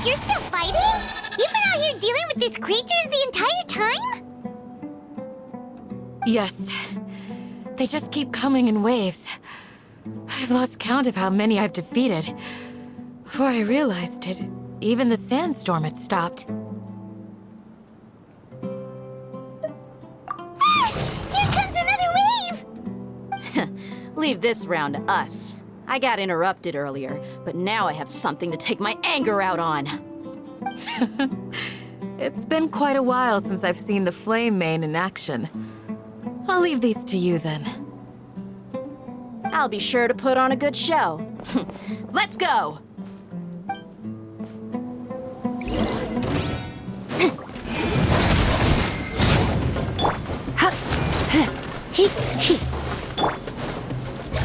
You're still fighting? You've been out here dealing with these creatures the entire time? Yes. They just keep coming in waves. I've lost count of how many I've defeated. Before I realized it, even the sandstorm had stopped. Ah! Here comes another wave! Leave this round to us. I got interrupted earlier, but now I have something to take my anger out on. It's been quite a while since I've seen the Flame Main in action. I'll leave these to you then. I'll be sure to put on a good show. Let's go!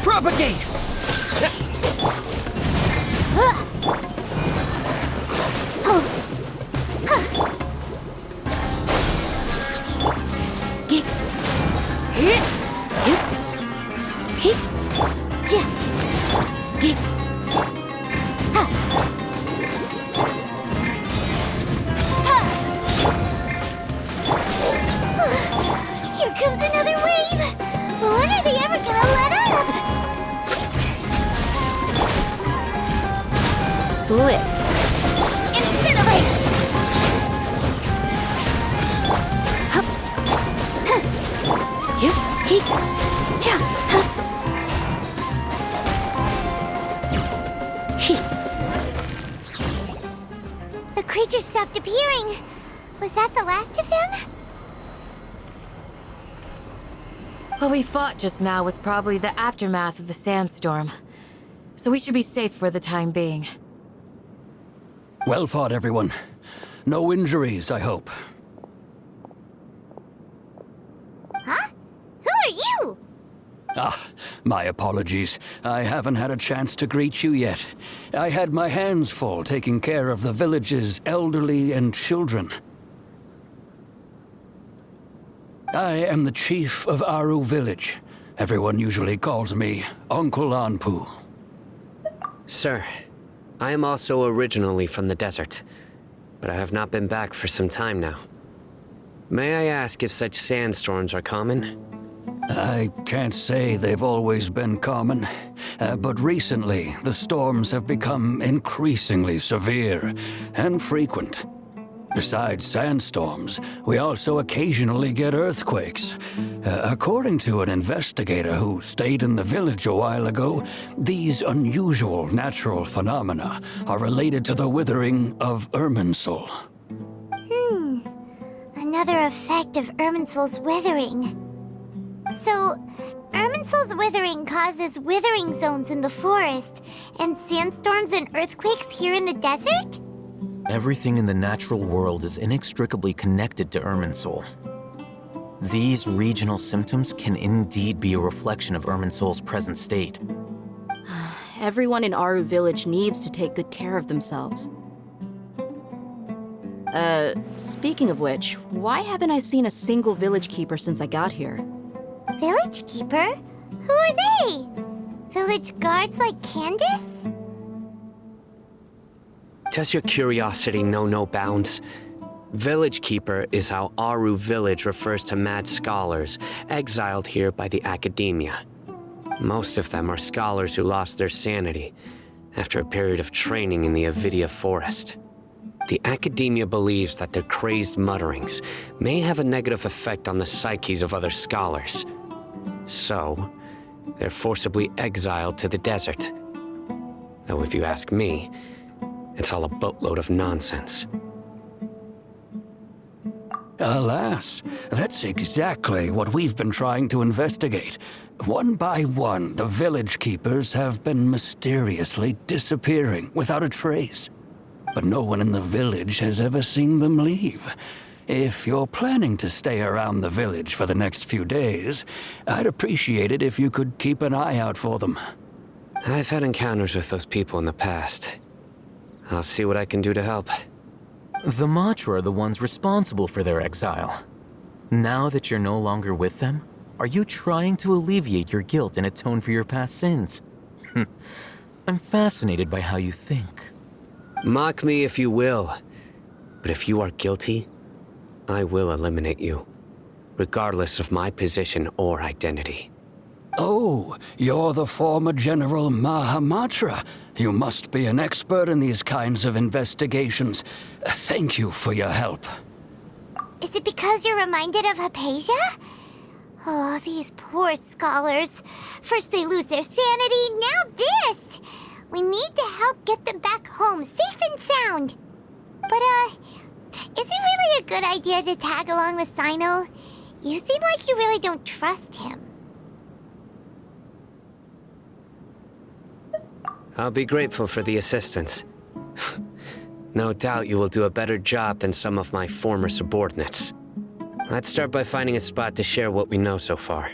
Propagate! Here comes another wave! When are they ever gonna let up? Blitz. Incinerate! The creature stopped appearing. Was that the last of them? What we fought just now was probably the aftermath of the sandstorm. So we should be safe for the time being. Well fought, everyone. No injuries, I hope. Huh? Who are you? Ah, my apologies. I haven't had a chance to greet you yet. I had my hands full taking care of the village's elderly and children. I am the chief of Aru village. Everyone usually calls me Uncle Anpu. Sir, I am also originally from the desert, but I have not been back for some time now. May I ask if such sandstorms are common? I can't say they've always been common, but recently the storms have become increasingly severe and frequent. Besides sandstorms, we also occasionally get earthquakes. According to an investigator who stayed in the village a while ago, these unusual natural phenomena are related to the withering of Irminsul. Another effect of Irminsul's withering. So, Irminsul's withering causes withering zones in the forest, and sandstorms and earthquakes here in the desert? Everything in the natural world is inextricably connected to Irminsul. These regional symptoms can indeed be a reflection of Irminsul's present state. Everyone in Aru village needs to take good care of themselves. Speaking of which, why haven't I seen a single village keeper since I got here? Village keeper? Who are they? Village guards like Candace? Does your curiosity know no bounds? Village Keeper is how Aru village refers to mad scholars exiled here by the academia. Most of them are scholars who lost their sanity after a period of training in the Avidia forest. The academia believes that their crazed mutterings may have a negative effect on the psyches of other scholars. So, they're forcibly exiled to the desert. Though if you ask me, it's all a boatload of nonsense. Alas, that's exactly what we've been trying to investigate. One by one, the village keepers have been mysteriously disappearing without a trace. But no one in the village has ever seen them leave. If you're planning to stay around the village for the next few days, I'd appreciate it if you could keep an eye out for them. I've had encounters with those people in the past. I'll see what I can do to help. The Matra are the ones responsible for their exile. Now that you're no longer with them, are you trying to alleviate your guilt and atone for your past sins? I'm fascinated by how you think. Mock me if you will, but if you are guilty, I will eliminate you, regardless of my position or identity. Oh, you're the former General Mahamatra. You must be an expert in these kinds of investigations. Thank you for your help. Is it because you're reminded of Hypatia? Oh, these poor scholars. First they lose their sanity, now this! We need to help get them back home, safe and sound. But, is it really a good idea to tag along with Sino? You seem like you really don't trust him. I'll be grateful for the assistance. No doubt you will do a better job than some of my former subordinates. Let's start by finding a spot to share what we know so far.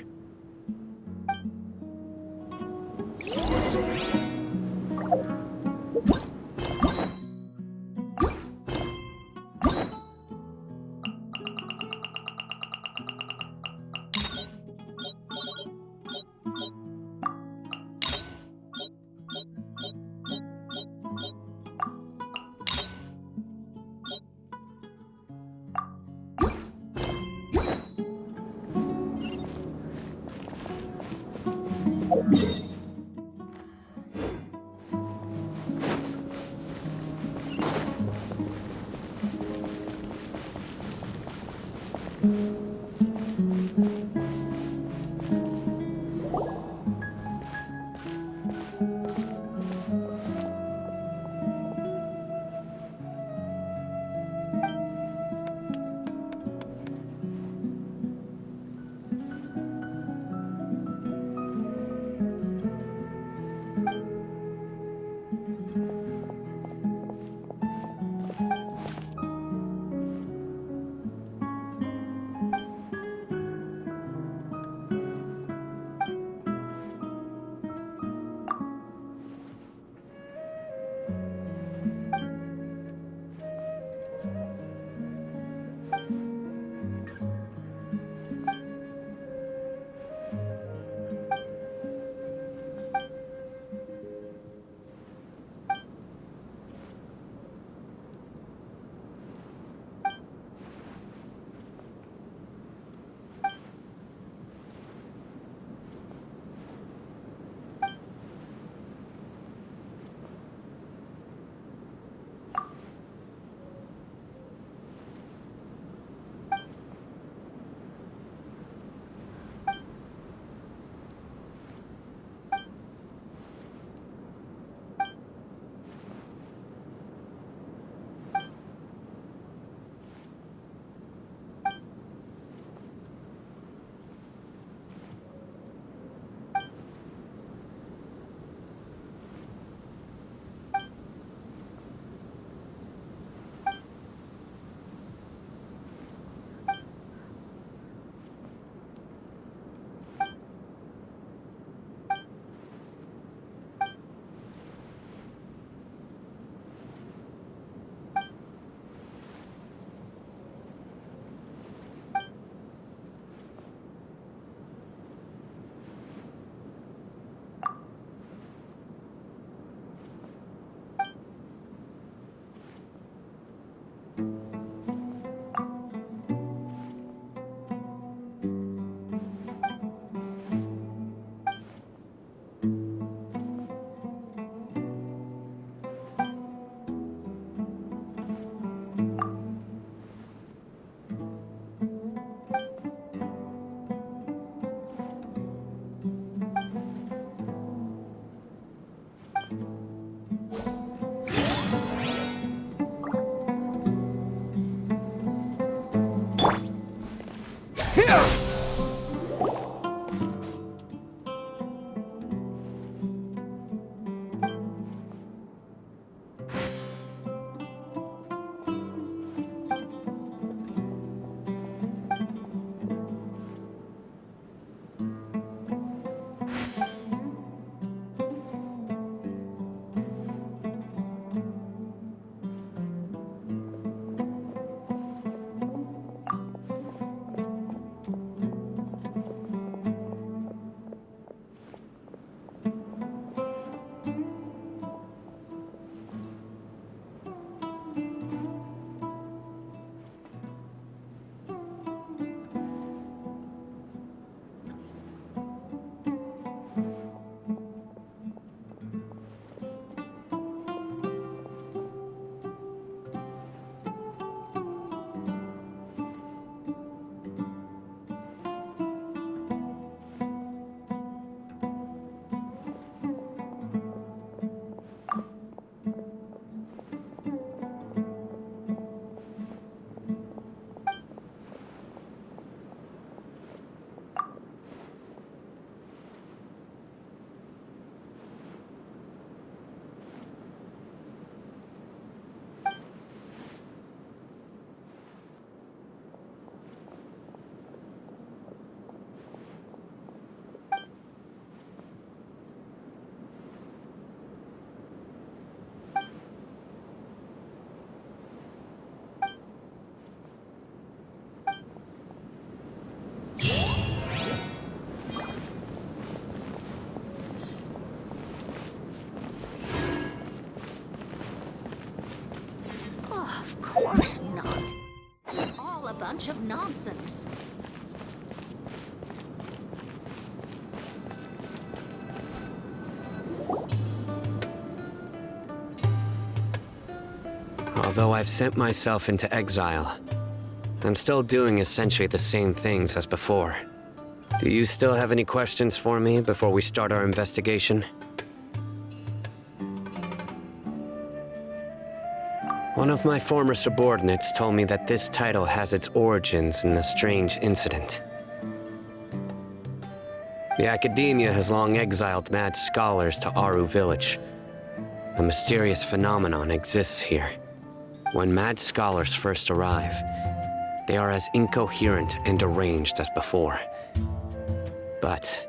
Of course not. It's all a bunch of nonsense. Although I've sent myself into exile, I'm still doing essentially the same things as before. Do you still have any questions for me before we start our investigation? One of my former subordinates told me that this title has its origins in a strange incident. The Academia has long exiled mad scholars to Aru Village. A mysterious phenomenon exists here. When mad scholars first arrive, they are as incoherent and deranged as before. But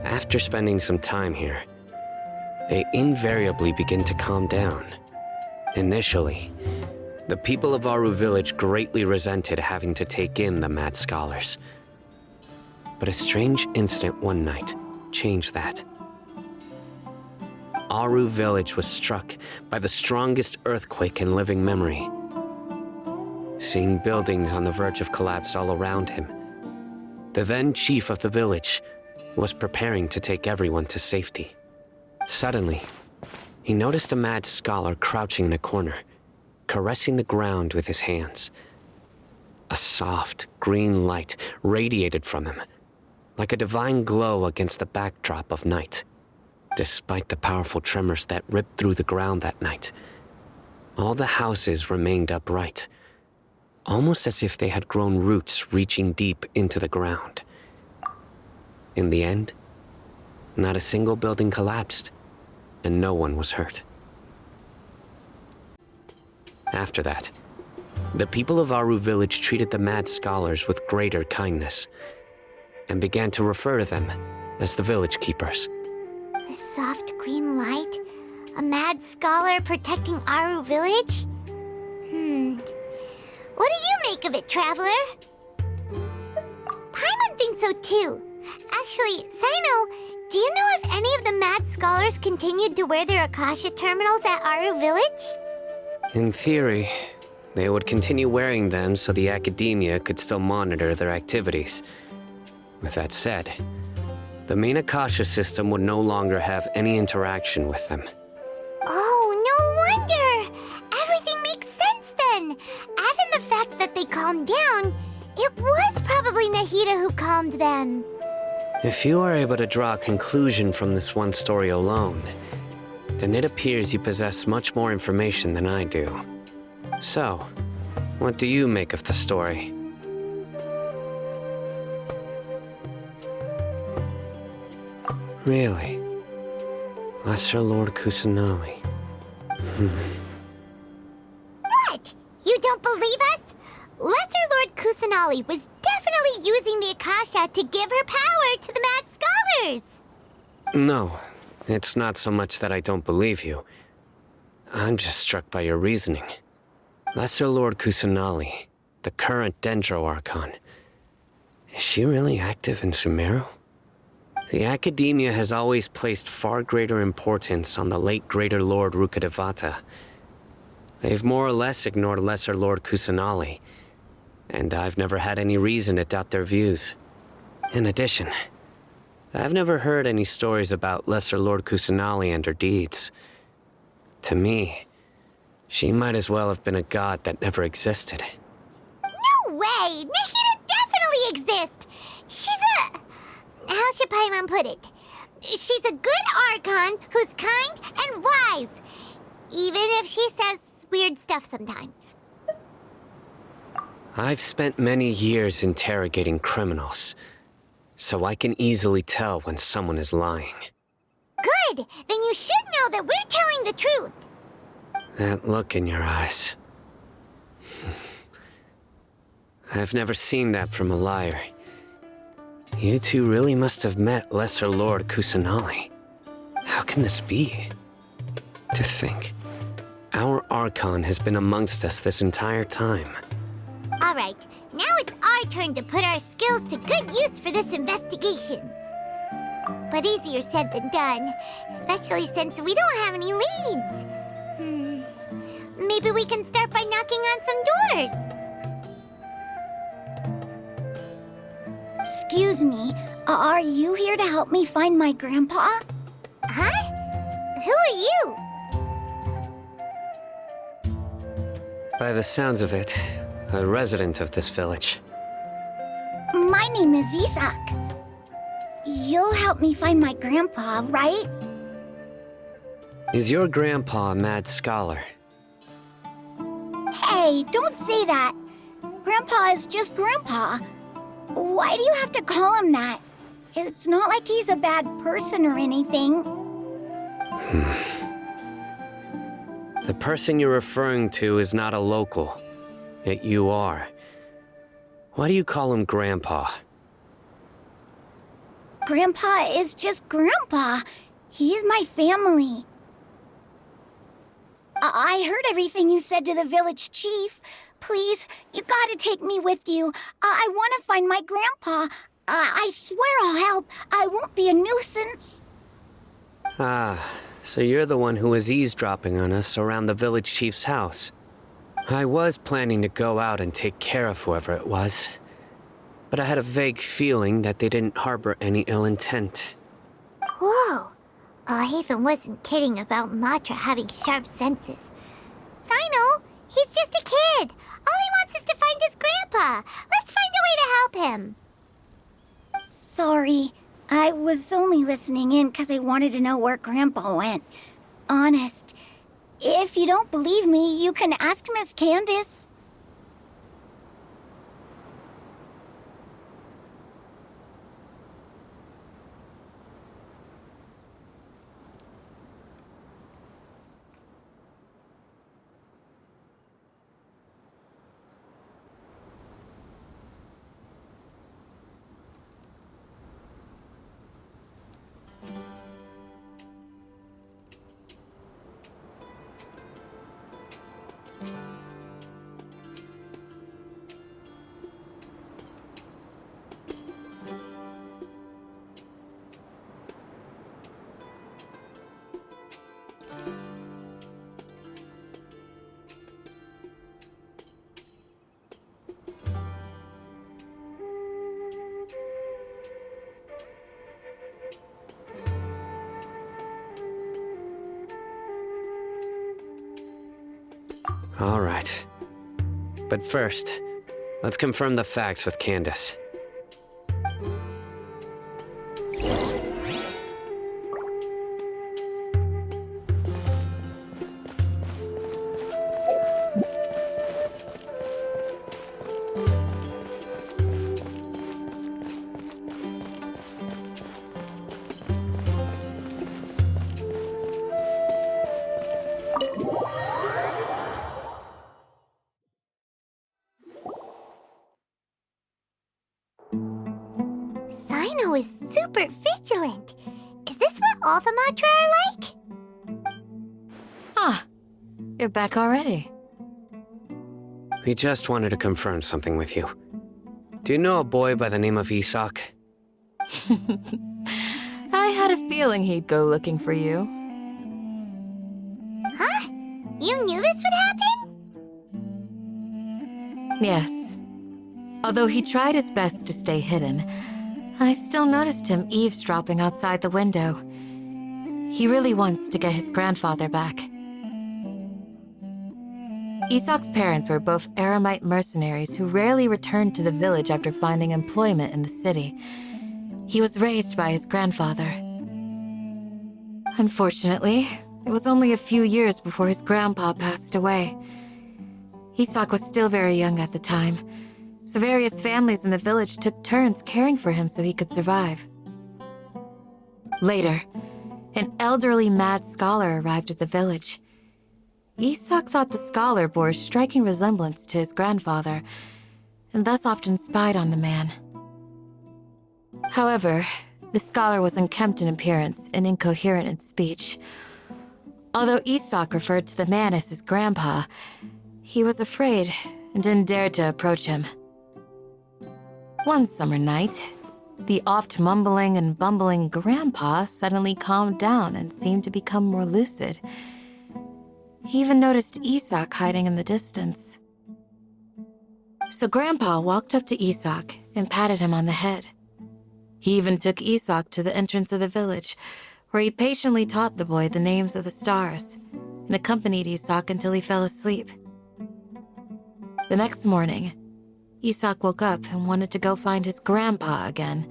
after spending some time here, they invariably begin to calm down. Initially, the people of Aru Village greatly resented having to take in the mad scholars. But a strange incident one night changed that. Aru Village was struck by the strongest earthquake in living memory. Seeing buildings on the verge of collapse all around him, the then chief of the village was preparing to take everyone to safety. Suddenly, he noticed a mad scholar crouching in a corner, caressing the ground with his hands. A soft, green light radiated from him, like a divine glow against the backdrop of night. Despite the powerful tremors that ripped through the ground that night, all the houses remained upright, almost as if they had grown roots reaching deep into the ground. In the end, not a single building collapsed, and no one was hurt. After that, the people of Aru Village treated the mad scholars with greater kindness, and began to refer to them as the village keepers. The soft green light? A mad scholar protecting Aru Village? What do you make of it, Traveler? Paimon thinks so too. Actually, Sino, do you know if any of the mad scholars continued to wear their Akasha terminals at Aru Village? In theory, they would continue wearing them so the Academia could still monitor their activities. With that said, the main Akasha system would no longer have any interaction with them. Oh, no wonder! Everything makes sense then! Add in the fact that they calmed down, it was probably Nahida who calmed them. If you are able to draw a conclusion from this one story alone, then it appears you possess much more information than I do. So, what do you make of the story? Really? Lesser Lord Kusanali. What? You don't believe us? Lesser Lord Kusanali was definitely using the Akasha to give her power to the Mad Scholars! No, it's not so much that I don't believe you. I'm just struck by your reasoning. Lesser Lord Kusanali, the current Dendro Archon. Is she really active in Sumeru? The Academia has always placed far greater importance on the late Greater Lord Rukkhadevata. They've more or less ignored Lesser Lord Kusanali, and I've never had any reason to doubt their views. In addition, I've never heard any stories about Lesser Lord Kusanali and her deeds. To me, she might as well have been a god that never existed. No way! Nahida definitely exists! She's a... How should Paimon put it? She's a good Archon who's kind and wise, even if she says weird stuff sometimes. I've spent many years interrogating criminals, so I can easily tell when someone is lying. Good! Then you should know that we're telling the truth! That look in your eyes. I've never seen that from a liar. You two really must have met Lesser Lord Kusanali. How can this be? To think, our Archon has been amongst us this entire time. Alright, now it's our turn to put our skills to good use for this investigation. But easier said than done, especially since we don't have any leads. Maybe we can start by knocking on some doors. Excuse me, are you here to help me find my grandpa? Huh? Who are you? By the sounds of it, a resident of this village. My name is Isak. You'll help me find my grandpa, right? Is your grandpa a mad scholar? Hey, don't say that. Grandpa is just Grandpa. Why do you have to call him that? It's not like he's a bad person or anything. The person you're referring to is not a local, yet you are. Why do you call him Grandpa? Grandpa is just Grandpa. He's my family. I heard everything you said to the village chief. Please, you gotta take me with you. I want to find my grandpa. I swear I'll help. I won't be a nuisance. Ah, so you're the one who was eavesdropping on us around the village chief's house. I was planning to go out and take care of whoever it was, but I had a vague feeling that they didn't harbor any ill intent. Whoa. Ethan wasn't kidding about Matra having sharp senses. Sino, he's just a kid. All he wants is to find his grandpa. Let's find a way to help him. Sorry. I was only listening in because I wanted to know where Grandpa went. Honest. If you don't believe me, you can ask Miss Candace. All right. But first, let's confirm the facts with Candace. is super vigilant. Is this what all the Matra are like? Ah, you're back already. We just wanted to confirm something with you. Do you know a boy by the name of Isak? I had a feeling he'd go looking for you. Huh? You knew this would happen? Yes. Although he tried his best to stay hidden, I still noticed him eavesdropping outside the window. He really wants to get his grandfather back. Isak's parents were both Aramite mercenaries who rarely returned to the village after finding employment in the city. He was raised by his grandfather. Unfortunately, it was only a few years before his grandpa passed away. Isak was still very young at the time, so various families in the village took turns caring for him so he could survive. Later, an elderly mad scholar arrived at the village. Isak thought the scholar bore a striking resemblance to his grandfather, and thus often spied on the man. However, the scholar was unkempt in appearance and incoherent in speech. Although Isak referred to the man as his grandpa, he was afraid and didn't dare to approach him. One summer night, the oft mumbling and bumbling grandpa suddenly calmed down and seemed to become more lucid. He even noticed Isak hiding in the distance. So Grandpa walked up to Isak and patted him on the head. He even took Isak to the entrance of the village, where he patiently taught the boy the names of the stars and accompanied Isak until he fell asleep. The next morning, Isak woke up and wanted to go find his grandpa again,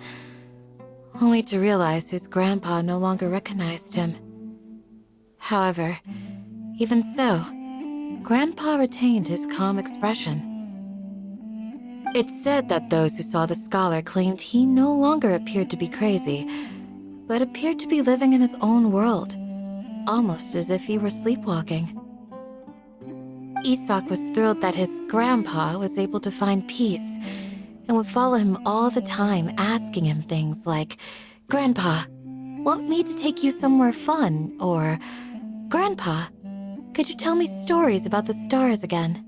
only to realize his grandpa no longer recognized him. However, even so, Grandpa retained his calm expression. It's said that those who saw the scholar claimed he no longer appeared to be crazy, but appeared to be living in his own world, almost as if he were sleepwalking. Isak was thrilled that his grandpa was able to find peace and would follow him all the time, asking him things like, "Grandpa, want me to take you somewhere fun?" Or, "Grandpa, could you tell me stories about the stars again?"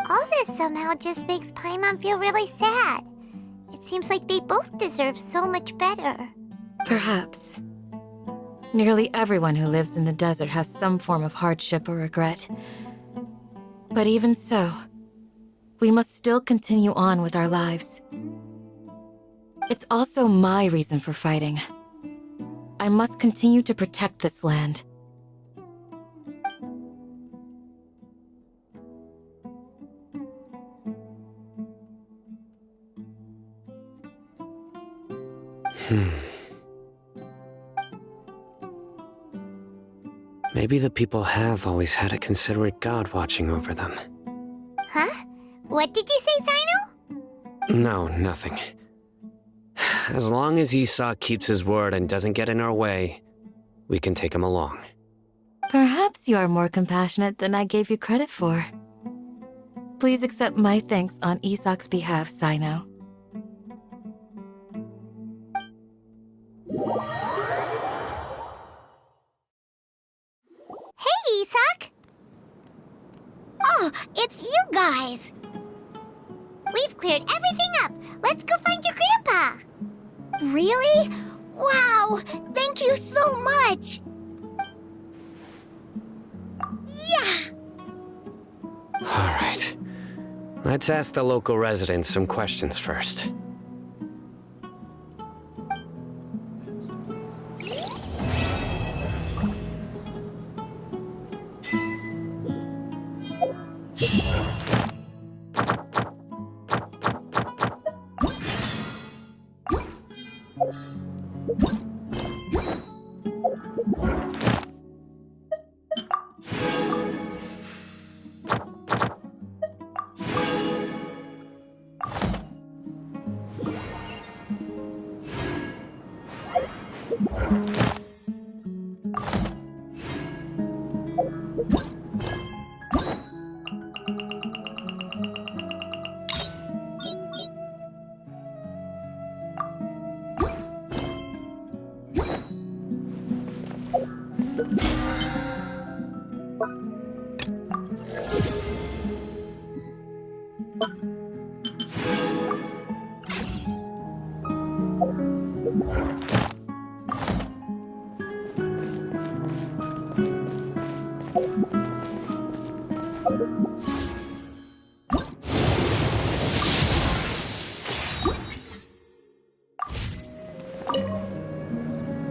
All this somehow just makes Paimon feel really sad. It seems like they both deserve so much better. Perhaps. Nearly everyone who lives in the desert has some form of hardship or regret. But even so, we must still continue on with our lives. It's also my reason for fighting. I must continue to protect this land. Maybe the people have always had a considerate god watching over them. Huh? What did you say, Zino? No, nothing. As long as Isak keeps his word and doesn't get in our way, we can take him along. Perhaps you are more compassionate than I gave you credit for. Please accept my thanks on Isak's behalf, Zino. Hey, Isak! Oh, it's you guys! We've cleared everything up. Let's go find your grandpa. Really? Wow! Thank you so much! Yeah! All right. Let's ask the local residents some questions first.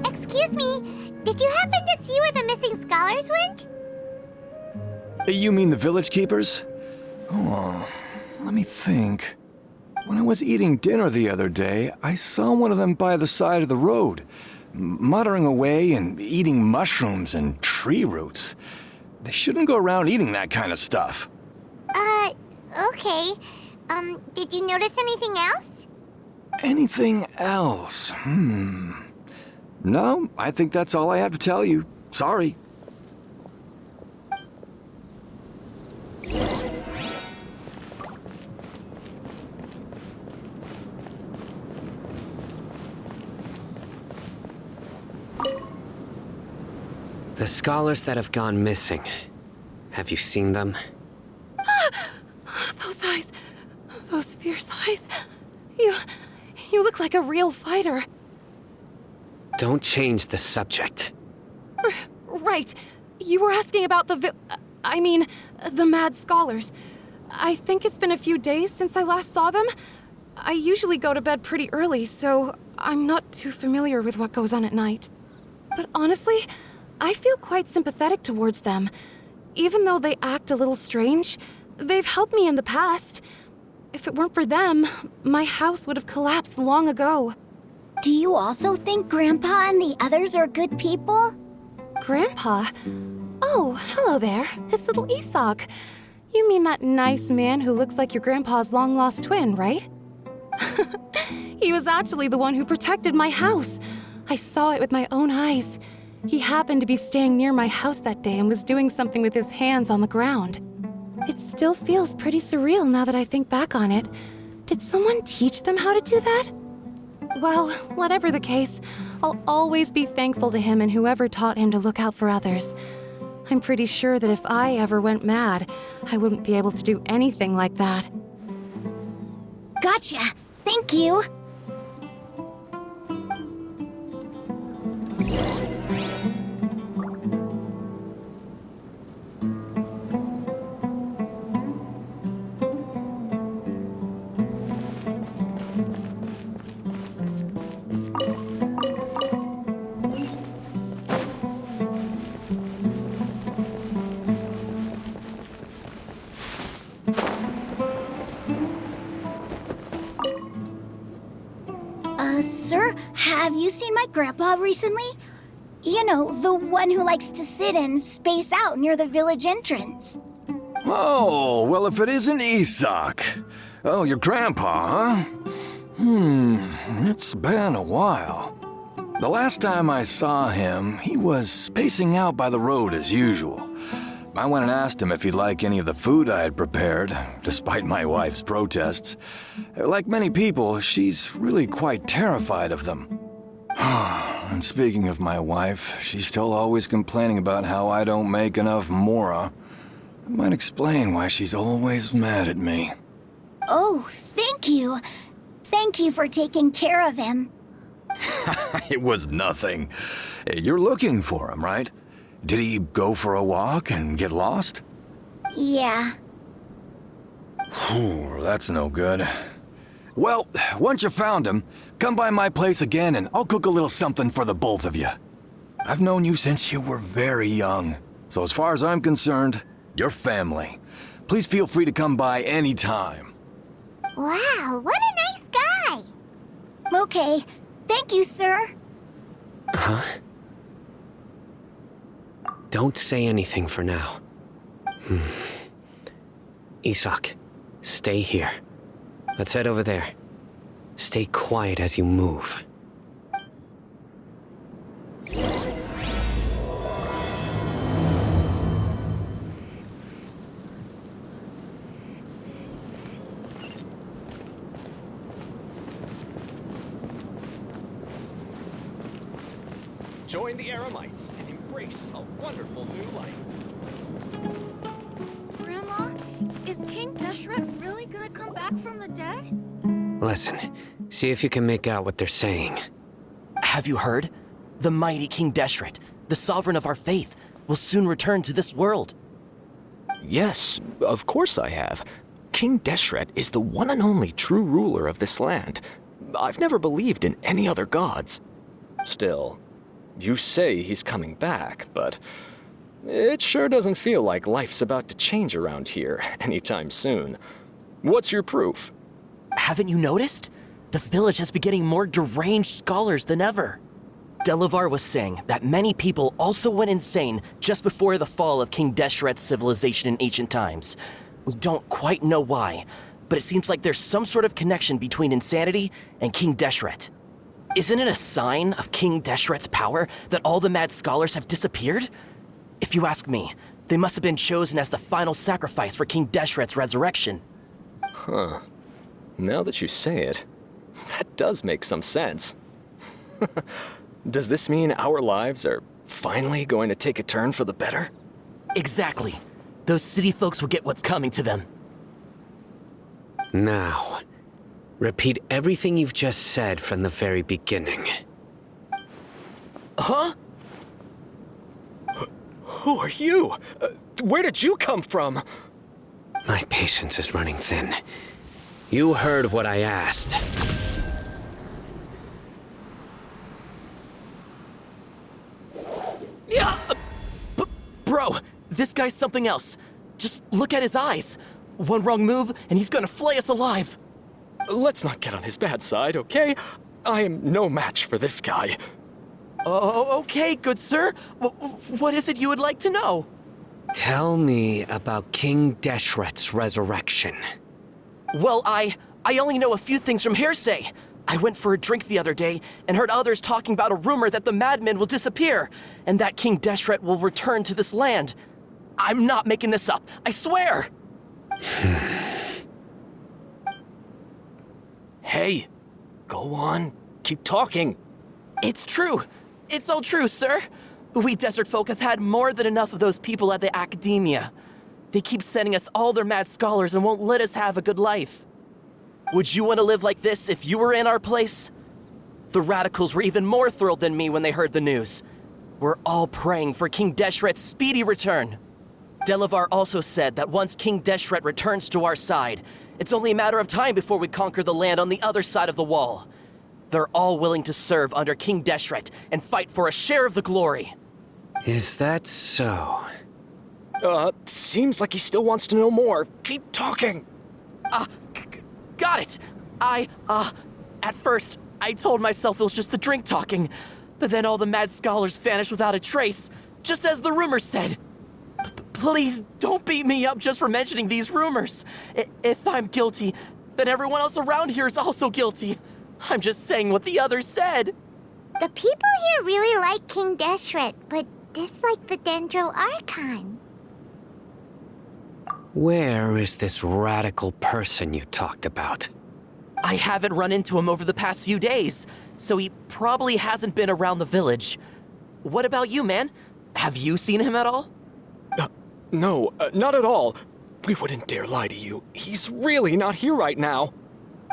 Excuse me, did you happen to see where the missing scholars went? You mean the village keepers? Oh, let me think. When I was eating dinner the other day, I saw one of them by the side of the road, muttering away and eating mushrooms and tree roots. They shouldn't go around eating that kind of stuff. Okay. Did you notice anything else? Anything else? No, I think that's all I have to tell you. Sorry. The scholars that have gone missing. Have you seen them? Those eyes. Those fierce eyes. You look like a real fighter. Don't change the subject. Right. You were asking about the the mad scholars. I think it's been a few days since I last saw them. I usually go to bed pretty early, so I'm not too familiar with what goes on at night. But honestly, I feel quite sympathetic towards them. Even though they act a little strange, they've helped me in the past. If it weren't for them, my house would have collapsed long ago. Do you also think Grandpa and the others are good people? Grandpa? Oh, hello there. It's little Isak. You mean that nice man who looks like your grandpa's long-lost twin, right? He was actually the one who protected my house. I saw it with my own eyes. He happened to be staying near my house that day and was doing something with his hands on the ground. It still feels pretty surreal now that I think back on it. Did someone teach them how to do that? Well, whatever the case, I'll always be thankful to him and whoever taught him to look out for others. I'm pretty sure that if I ever went mad, I wouldn't be able to do anything like that. Gotcha. Thank you. Sir, have you seen my grandpa recently? You know, the one who likes to sit and space out near the village entrance. Oh, well, if it isn't Isak. Oh, your grandpa, huh? It's been a while. The last time I saw him, he was spacing out by the road as usual. I went and asked him if he'd like any of the food I had prepared, despite my wife's protests. Like many people, she's really quite terrified of them. And speaking of my wife, she's still always complaining about how I don't make enough mora. That might explain why she's always mad at me. Oh, thank you. Thank you for taking care of him. It was nothing. You're looking for him, right? Did he go for a walk and get lost? Yeah. That's no good. Well, once you found him, come by my place again and I'll cook a little something for the both of you. I've known you since you were very young, so as far as I'm concerned, you're family. Please feel free to come by anytime. Wow, what a nice guy! Okay. Thank you, sir. Huh? Don't say anything for now. Isak, stay here. Let's head over there. Stay quiet as you move. Join the Eremites and embrace a wonderful new life. Grandma, is King Deshret really gonna come back from the dead? Listen, see if you can make out what they're saying. Have you heard? The mighty King Deshret, the sovereign of our faith, will soon return to this world. Yes, of course I have. King Deshret is the one and only true ruler of this land. I've never believed in any other gods. Still, you say he's coming back, but it sure doesn't feel like life's about to change around here anytime soon. What's your proof? Haven't you noticed? The village has been getting more deranged scholars than ever. Delavar was saying that many people also went insane just before the fall of King Deshret's civilization in ancient times. We don't quite know why, but it seems like there's some sort of connection between insanity and King Deshret. Isn't it a sign of King Deshret's power that all the mad scholars have disappeared? If you ask me, they must have been chosen as the final sacrifice for King Deshret's resurrection. Huh. Now that you say it, that does make some sense. Does this mean our lives are finally going to take a turn for the better? Exactly. Those city folks will get what's coming to them. Now, repeat everything you've just said from the very beginning. Huh? Who are you? Where did you come from? My patience is running thin. You heard what I asked. Yeah! Bro, this guy's something else. Just look at his eyes. One wrong move, and he's gonna flay us alive. Let's not get on his bad side, okay? I am no match for this guy. Oh, okay, good sir. What is it you would like to know? Tell me about King Deshret's resurrection. Well, I only know a few things from hearsay. I went for a drink the other day and heard others talking about a rumor that the madmen will disappear and that King Deshret will return to this land. I'm not making this up, I swear! Hey, go on, keep talking. It's true. It's all true, sir. We desert folk have had more than enough of those people at the academia. They keep sending us all their mad scholars and won't let us have a good life. Would you want to live like this if you were in our place? The radicals were even more thrilled than me when they heard the news. We're all praying for King Deshret's speedy return. Delavar also said that once King Deshret returns to our side, it's only a matter of time before we conquer the land on the other side of the wall. They're all willing to serve under King Deshret and fight for a share of the glory. Is that so? Seems like he still wants to know more. Keep talking. Got it. At first, I told myself it was just the drink talking, but then all the mad scholars vanished without a trace, just as the rumors said. Please don't beat me up just for mentioning these rumors. If I'm guilty, then everyone else around here is also guilty. I'm just saying what the others said. The people here really like King Deshret, but dislike the Dendro Archon. Where is this radical person you talked about? I haven't run into him over the past few days, so he probably hasn't been around the village. What about you, man? Have you seen him at all? No, not at all. We wouldn't dare lie to you. He's really not here right now.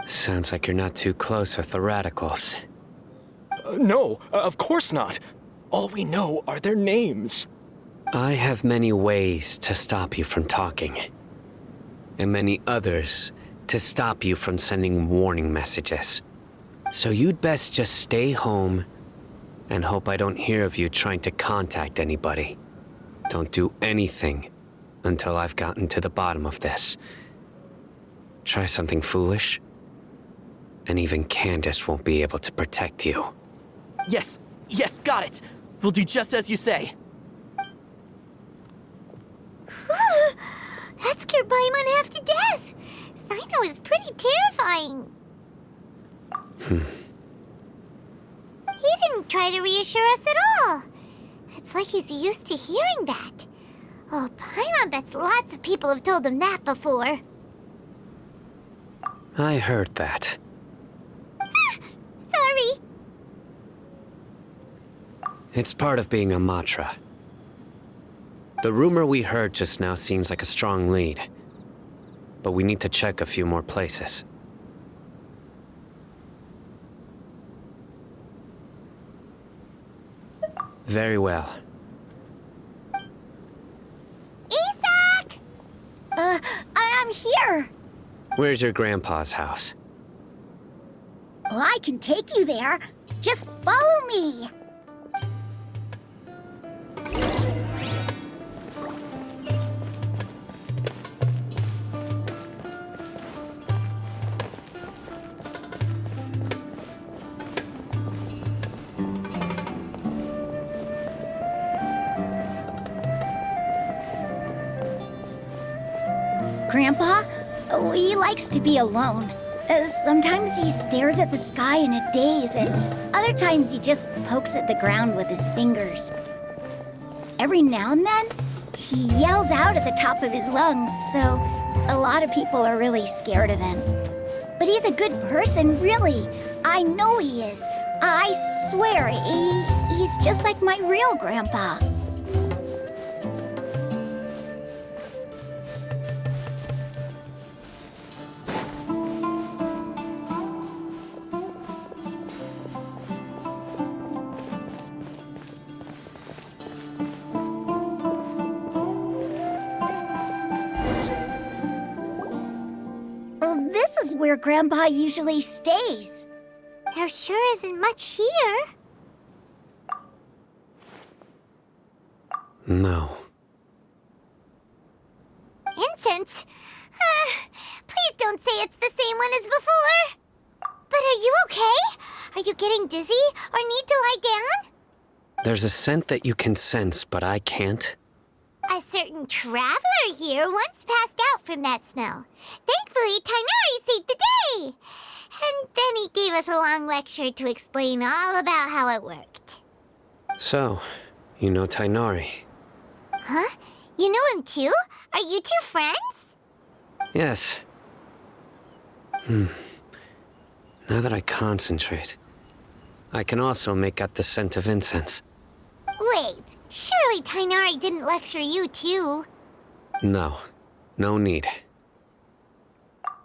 Sounds like you're not too close with the radicals. No, of course not. All we know are their names. I have many ways to stop you from talking, and many others to stop you from sending warning messages. So you'd best just stay home and hope I don't hear of you trying to contact anybody. Don't do anything until I've gotten to the bottom of this. Try something foolish, and even Candace won't be able to protect you. Yes, got it. We'll do just as you say. That scared Paimon half to death. Sino is pretty terrifying. He didn't try to reassure us at all. It's like he's used to hearing that. Oh, Paimon bets lots of people have told him that before. I heard that. Sorry. It's part of being a Matra. The rumor we heard just now seems like a strong lead, but we need to check a few more places. Very well. Isak! I'm here. Where's your grandpa's house? Well, I can take you there. Just follow me. Grandpa, he likes to be alone. Sometimes he stares at the sky in a daze, and other times he just pokes at the ground with his fingers. Every now and then, he yells out at the top of his lungs, so a lot of people are really scared of him. But he's a good person, really. I know he is. I swear, he's just like my real grandpa. This is where Grandpa usually stays. There sure isn't much here. No. Incense? Please don't say it's the same one as before. But are you okay? Are you getting dizzy or need to lie down? There's a scent that you can sense, but I can't. A certain traveler here once passed out from that smell. Thankfully, Tainari saved the day. And then he gave us a long lecture to explain all about how it worked. So, you know Tainari? Huh? You know him too? Are you two friends? Yes. Now that I concentrate, I can also make out the scent of incense. Wait, surely Tainari didn't lecture you too? No, no need.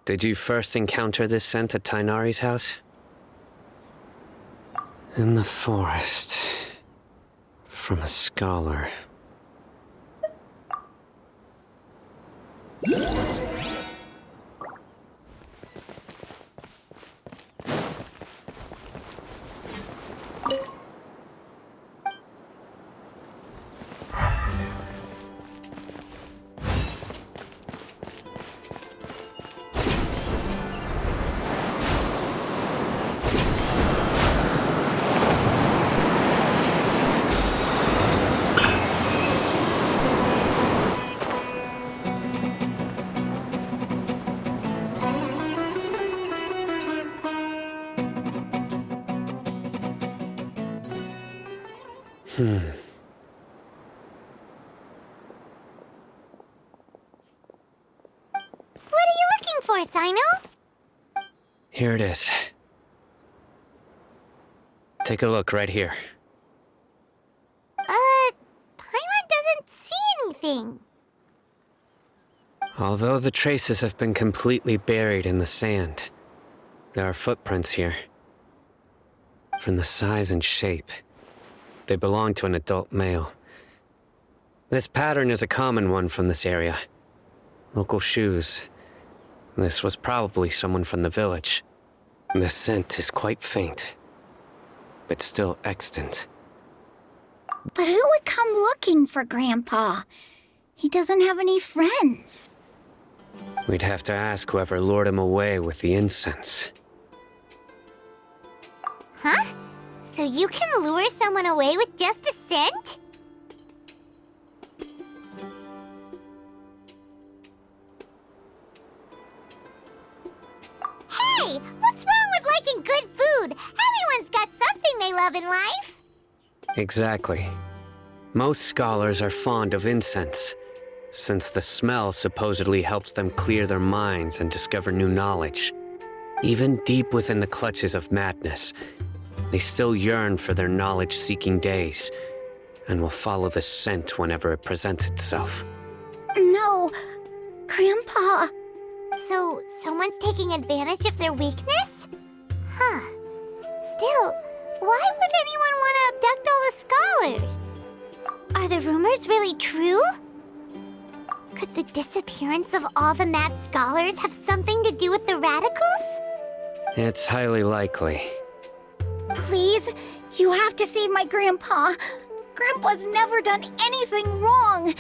Did you first encounter this scent at Tainari's house? In the forest. From a scholar. What are you looking for, Sino? Here it is. Take a look right here. Paimon doesn't see anything. Although the traces have been completely buried in the sand, there are footprints here. From the size and shape, they belong to an adult male. This pattern is a common one from this area. Local shoes. This was probably someone from the village. The scent is quite faint, but still extant. But who would come looking for Grandpa? He doesn't have any friends. We'd have to ask whoever lured him away with the incense. Huh? So you can lure someone away with just a scent? Hey! What's wrong with liking good food? Everyone's got something they love in life. Exactly. Most scholars are fond of incense, since the smell supposedly helps them clear their minds and discover new knowledge. Even deep within the clutches of madness, They still yearn for their knowledge-seeking days, and will follow the scent whenever it presents itself. No, Grandpa. So, someone's taking advantage of their weakness? Huh. Still, why would anyone want to abduct all the scholars? Are the rumors really true? Could the disappearance of all the mad scholars have something to do with the radicals? It's highly likely. Please, you have to save my Grandpa. Grandpa's never done anything wrong.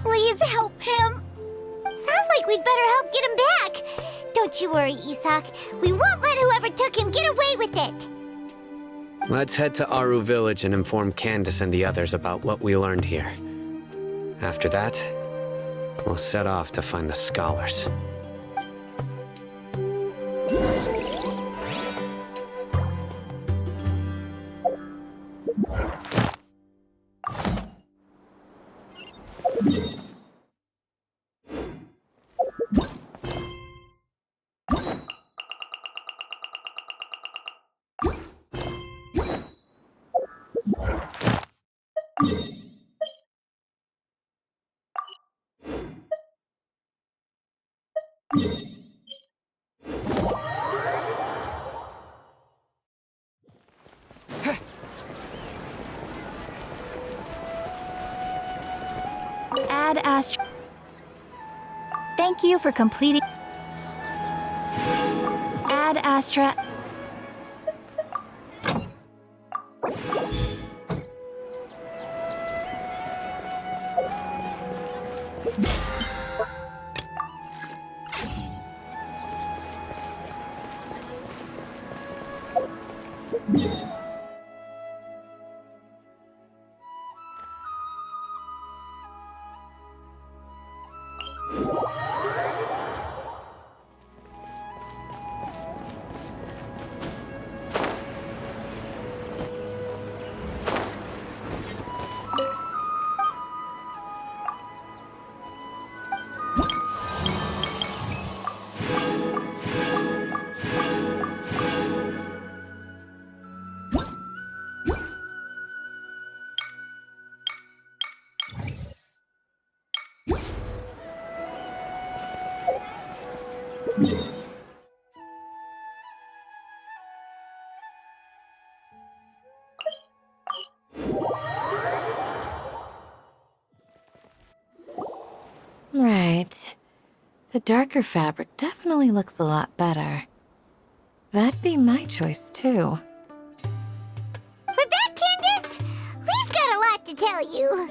Please help him. Sounds like we'd better help get him back. Don't you worry, Isak. We won't let whoever took him get away with it. Let's head to Aru Village and inform Candace and the others about what we learned here. After that, we'll set off to find the scholars. Ad Astra. Thank you for completing. Ad Astra. Right. The darker fabric definitely looks a lot better. That'd be my choice, too. We're back, Candace! We've got a lot to tell you.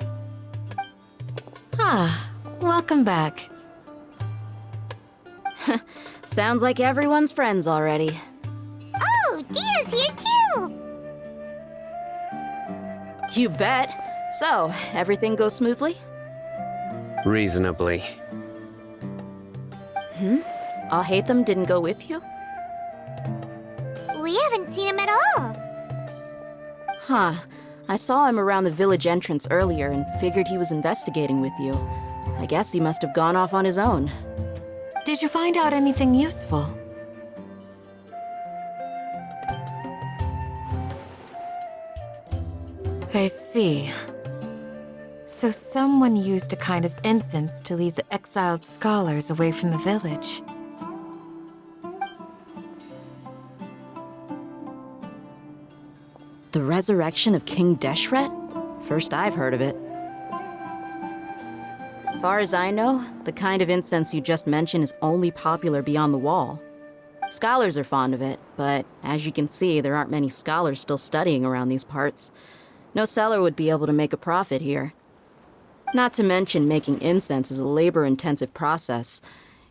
Ah, welcome back. Sounds like everyone's friends already. Oh, Dia's here too! You bet. So, everything goes smoothly? Reasonably. Alhaitham didn't go with you? We haven't seen him at all. Huh. I saw him around the village entrance earlier and figured he was investigating with you. I guess he must have gone off on his own. Did you find out anything useful? I see. So someone used a kind of incense to lead the exiled scholars away from the village. The resurrection of King Deshret? First I've heard of it. Far as I know, the kind of incense you just mentioned is only popular beyond the wall. Scholars are fond of it, but as you can see, there aren't many scholars still studying around these parts. No seller would be able to make a profit here. Not to mention making incense is a labor-intensive process.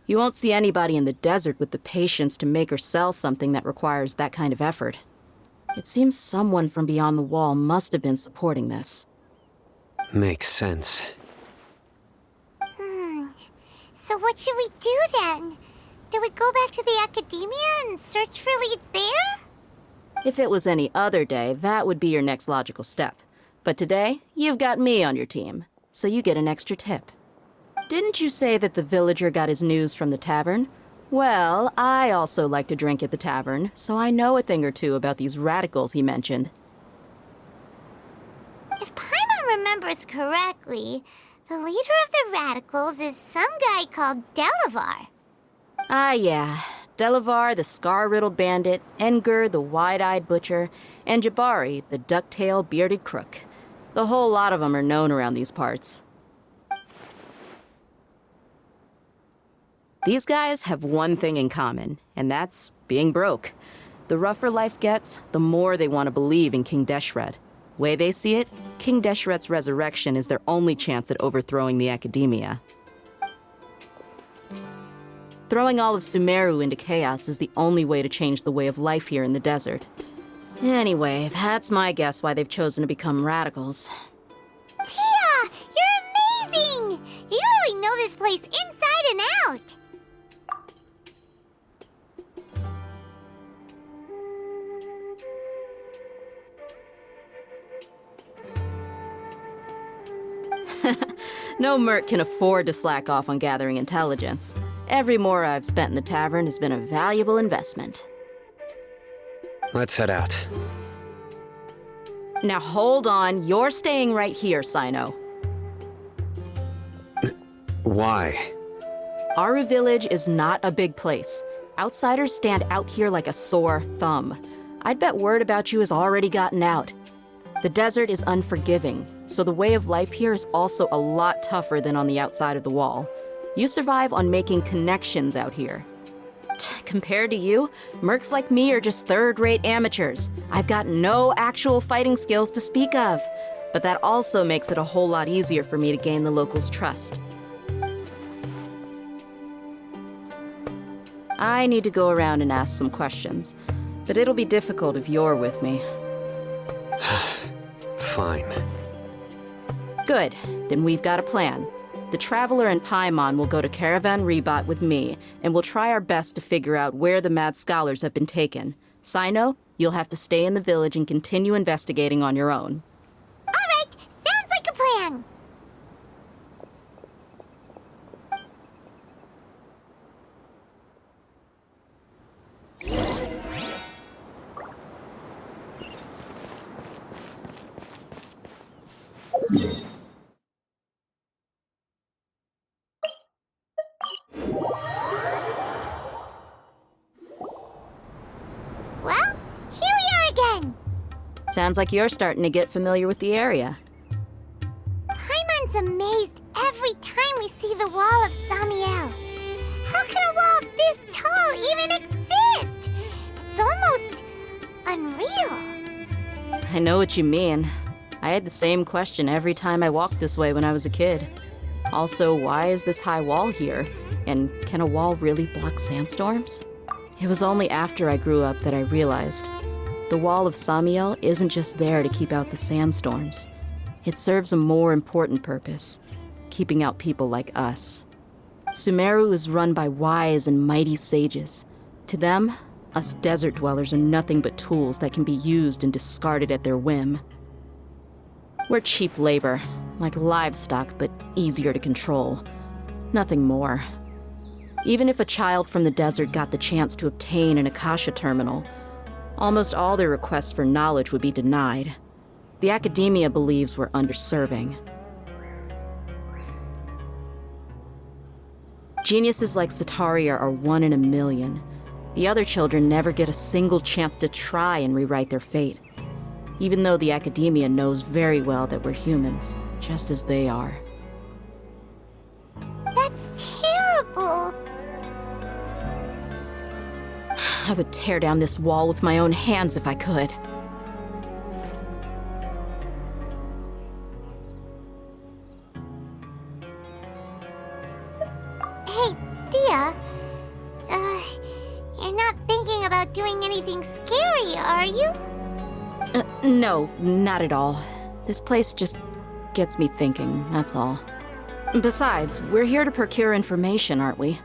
You won't see anybody in the desert with the patience to make or sell something that requires that kind of effort. It seems someone from beyond the wall must have been supporting this. Makes sense. So what should we do then? Do we go back to the academia and search for leads there? If it was any other day, that would be your next logical step. But today, you've got me on your team, so you get an extra tip. Didn't you say that the villager got his news from the tavern? Well, I also like to drink at the tavern, so I know a thing or two about these radicals he mentioned. If Paimon remembers correctly, the leader of the radicals is some guy called Delavar. Ah, yeah. Delavar, the scar-riddled bandit, Engur, the wide-eyed butcher, and Jabari, the duck-tailed bearded crook. The whole lot of them are known around these parts. These guys have one thing in common, and that's being broke. The rougher life gets, the more they want to believe in King Deshret. Way they see it, King Deshret's resurrection is their only chance at overthrowing the Academia. Throwing all of Sumeru into chaos is the only way to change the way of life here in the desert. Anyway, that's my guess why they've chosen to become radicals. Tia! You're amazing! You really know this place inside and out! No merc can afford to slack off on gathering intelligence. Every mora I've spent in the tavern has been a valuable investment. Let's head out. Now hold on, you're staying right here, Sino. Why? Aru Village is not a big place. Outsiders stand out here like a sore thumb. I'd bet word about you has already gotten out. The desert is unforgiving, so the way of life here is also a lot tougher than on the outside of the wall. You survive on making connections out here. Compared to you, mercs like me are just third-rate amateurs. I've got no actual fighting skills to speak of. But that also makes it a whole lot easier for me to gain the locals' trust. I need to go around and ask some questions, but it'll be difficult if you're with me. Fine. Good, then we've got a plan. The Traveler and Paimon will go to Caravan Rebat with me, and we'll try our best to figure out where the mad scholars have been taken. Sino, you'll have to stay in the village and continue investigating on your own. All right, sounds like a plan. Well, here we are again. Sounds like you're starting to get familiar with the area. Paimon's amazed every time we see the wall of Samiel. How can a wall this tall even exist? It's almost unreal. I know what you mean. I had the same question every time I walked this way when I was a kid. Also, why is this high wall here? And can a wall really block sandstorms? It was only after I grew up that I realized the wall of Samiel isn't just there to keep out the sandstorms. It serves a more important purpose, keeping out people like us. Sumeru is run by wise and mighty sages. To them, us desert dwellers are nothing but tools that can be used and discarded at their whim. We're cheap labor, like livestock, but easier to control. Nothing more. Even if a child from the desert got the chance to obtain an Akasha terminal, almost all their requests for knowledge would be denied. The Academia believes we're underserving. Geniuses like Sataria are 1 in a million. The other children never get a single chance to try and rewrite their fate. Even though the Academia knows very well that we're humans, just as they are. That's terrible. I would tear down this wall with my own hands if I could. Hey, Dia. You're not thinking about doing anything scary, are you? No, not at all. This place just gets me thinking, that's all. Besides, we're here to procure information, aren't we?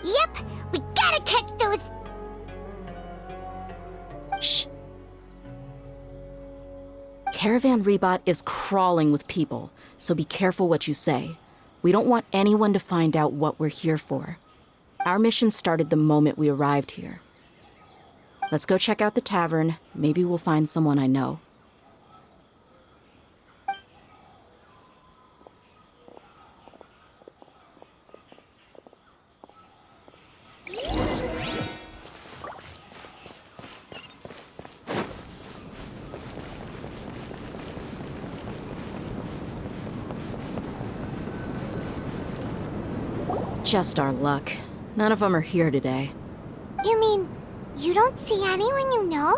Yep, we gotta catch those. Shh. Caravan Rebat is crawling with people, so be careful what you say. We don't want anyone to find out what we're here for. Our mission started the moment we arrived here. Let's go check out the tavern. Maybe we'll find someone I know. Just our luck. None of them are here today. You mean, you don't see anyone you know?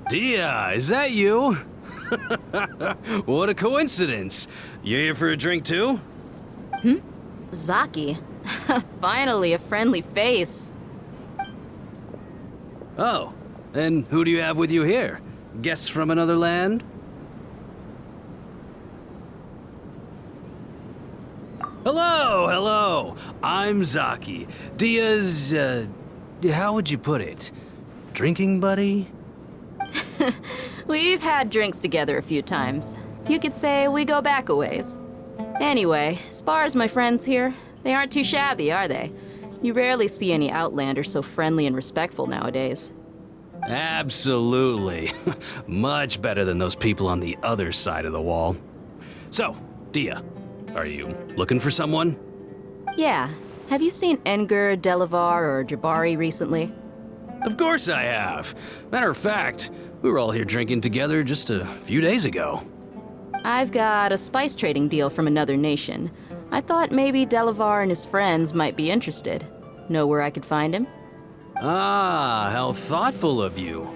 Dia, is that you? What a coincidence. You here for a drink too? Zaki. Finally, a friendly face. Oh, and who do you have with you here? Guests from another land? Hello, hello. I'm Zaki. Dia's, how would you put it? Drinking buddy? We've had drinks together a few times. You could say we go back a ways. Anyway, as far as my friends here, they aren't too shabby, are they? You rarely see any Outlanders so friendly and respectful nowadays. Absolutely. Much better than those people on the other side of the wall. So, Dia, are you looking for someone? Yeah. Have you seen Enger, Delavar, or Jabari recently? Of course I have. Matter of fact, we were all here drinking together just a few days ago. I've got a spice trading deal from another nation. I thought maybe Delavar and his friends might be interested. Know where I could find him? Ah, how thoughtful of you.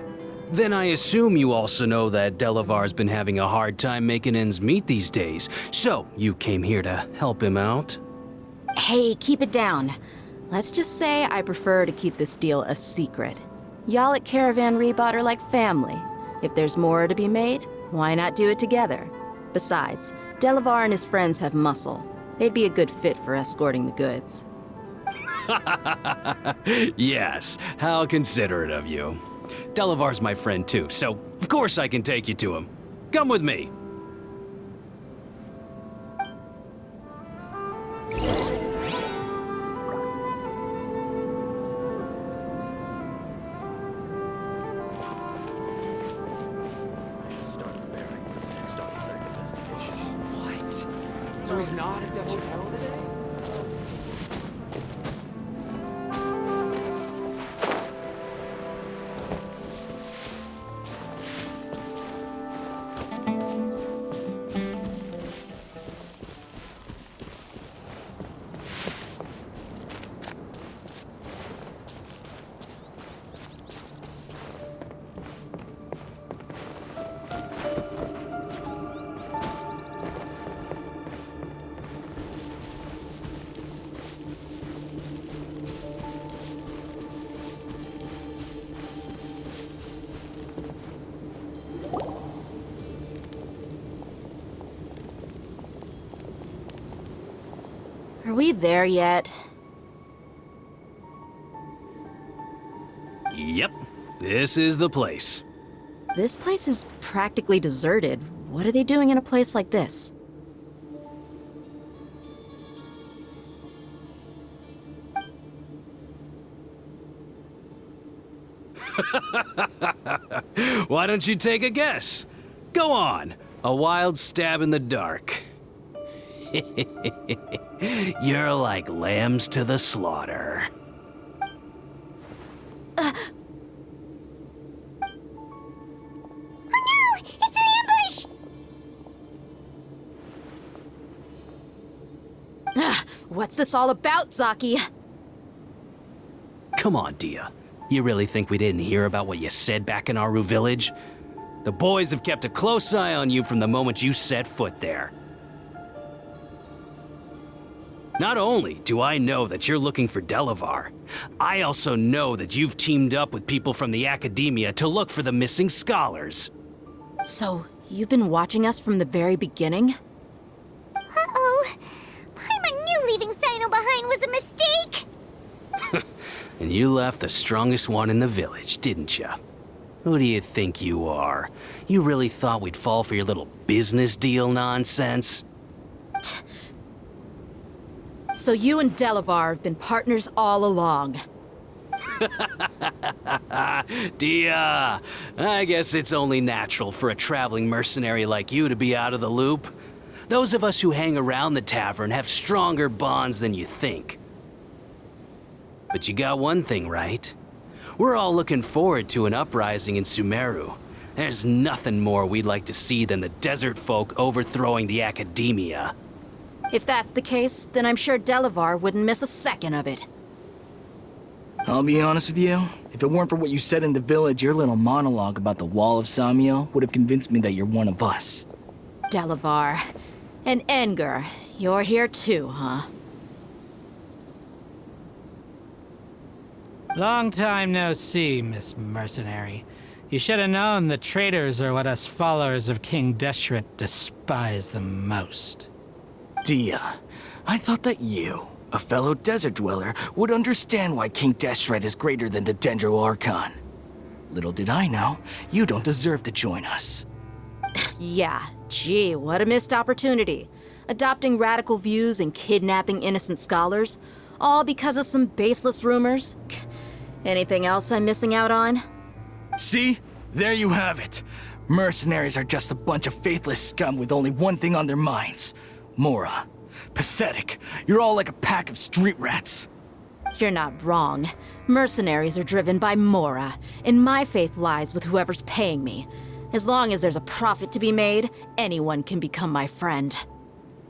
Then I assume you also know that Delavar's been having a hard time making ends meet these days, so you came here to help him out? Hey, keep it down. Let's just say I prefer to keep this deal a secret. Y'all at Caravan Rebot are like family. If there's more to be made, why not do it together? Besides, Delavar and his friends have muscle. They'd be a good fit for escorting the goods. Yes, how considerate of you. Delavar's my friend too, so of course I can take you to him. Come with me. So he's not at the hotel today? Are we there yet? Yep, this is the place. This place is practically deserted. What are they doing in a place like this? Why don't you take a guess? Go on, a wild stab in the dark. You're like lambs to the slaughter. Oh no! It's an ambush! What's this all about, Zaki? Come on, Dia. You really think we didn't hear about what you said back in Aru village? The boys have kept a close eye on you from the moment you set foot there. Not only do I know that you're looking for Delavar, I also know that you've teamed up with people from the Academia to look for the missing scholars. So, you've been watching us from the very beginning? Uh-oh. Paimon knew leaving Sino behind was a mistake! And you left the strongest one in the village, didn't you? Who do you think you are? You really thought we'd fall for your little business deal nonsense? So you and Delavar have been partners all along. Dia, I guess it's only natural for a traveling mercenary like you to be out of the loop. Those of us who hang around the tavern have stronger bonds than you think. But you got one thing right. We're all looking forward to an uprising in Sumeru. There's nothing more we'd like to see than the desert folk overthrowing the academia. If that's the case, then I'm sure Delavar wouldn't miss a second of it. I'll be honest with you, if it weren't for what you said in the village, your little monologue about the Wall of Samiel would have convinced me that you're one of us. Delavar. And Edgar, you're here too, huh? Long time no see, Miss Mercenary. You should have known the traitors are what us followers of King Deshret despise the most. Dia, I thought that you, a fellow desert dweller, would understand why King Deshret is greater than the Dendro Archon. Little did I know, you don't deserve to join us. Yeah, gee, what a missed opportunity. Adopting radical views and kidnapping innocent scholars, all because of some baseless rumors. Anything else I'm missing out on? See? There you have it. Mercenaries are just a bunch of faithless scum with only one thing on their minds. Mora. Pathetic. You're all like a pack of street rats. You're not wrong. Mercenaries are driven by Mora, and my faith lies with whoever's paying me. As long as there's a profit to be made, anyone can become my friend.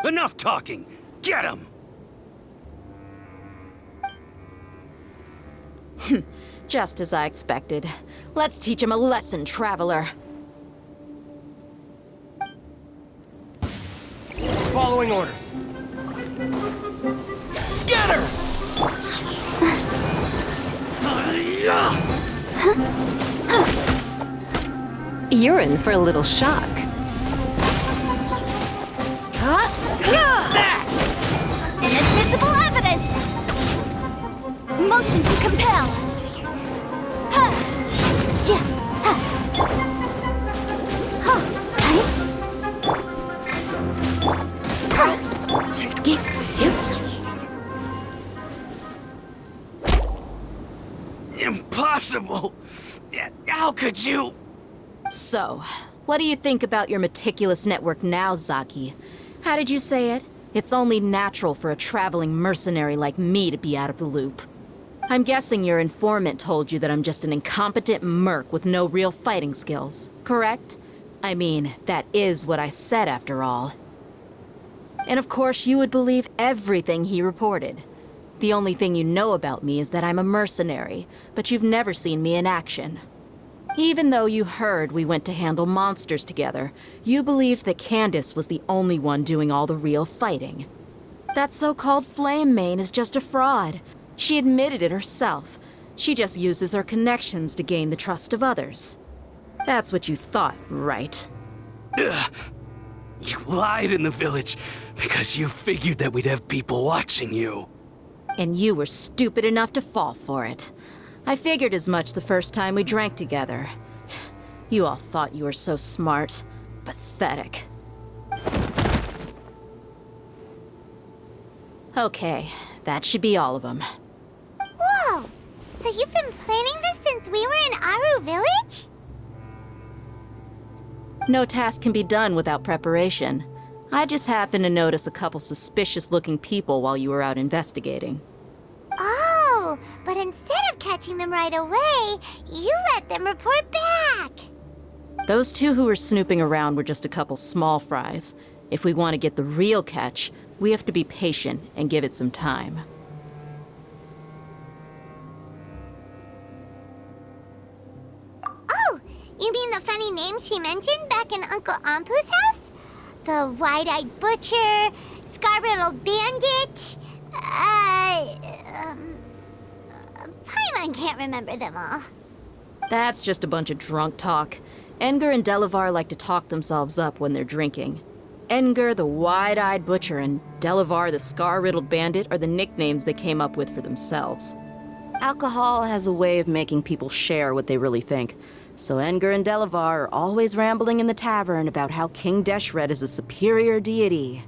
Enough talking! Get him! Just as I expected. Let's teach him a lesson, traveler. Following orders. Scatter! You're in for a little shock. Inadmissible evidence! Motion to compel! Impossible! How could you? So, what do you think about your meticulous network now, Zaki? How did you say it? It's only natural for a traveling mercenary like me to be out of the loop. I'm guessing your informant told you that I'm just an incompetent merc with no real fighting skills, correct? I mean, that is what I said after all. And of course, you would believe everything he reported. The only thing you know about me is that I'm a mercenary, but you've never seen me in action. Even though you heard we went to handle monsters together, you believed that Candace was the only one doing all the real fighting. That so-called Flame Mane is just a fraud. She admitted it herself. She just uses her connections to gain the trust of others. That's what you thought, right? Ugh. You lied in the village because you figured that we'd have people watching you. And you were stupid enough to fall for it. I figured as much the first time we drank together. You all thought you were so smart. Pathetic. Okay, that should be all of them. Whoa! So you've been planning this since we were in Aru Village? No task can be done without preparation. I just happened to notice a couple suspicious-looking people while you were out investigating. Oh, but instead of catching them right away, you let them report back. Those two who were snooping around were just a couple small fries. If we want to get the real catch, we have to be patient and give it some time. Oh, you mean the funny name she mentioned back in Uncle Ampu's house? The wide-eyed butcher, scar-riddled bandit, Paimon can't remember them all. That's just a bunch of drunk talk. Edgar and Delavar like to talk themselves up when they're drinking. Edgar, the wide-eyed butcher, and Delavar, the scar-riddled bandit, are the nicknames they came up with for themselves. Alcohol has a way of making people share what they really think, so Edgar and Delavar are always rambling in the tavern about how King Deshret is a superior deity.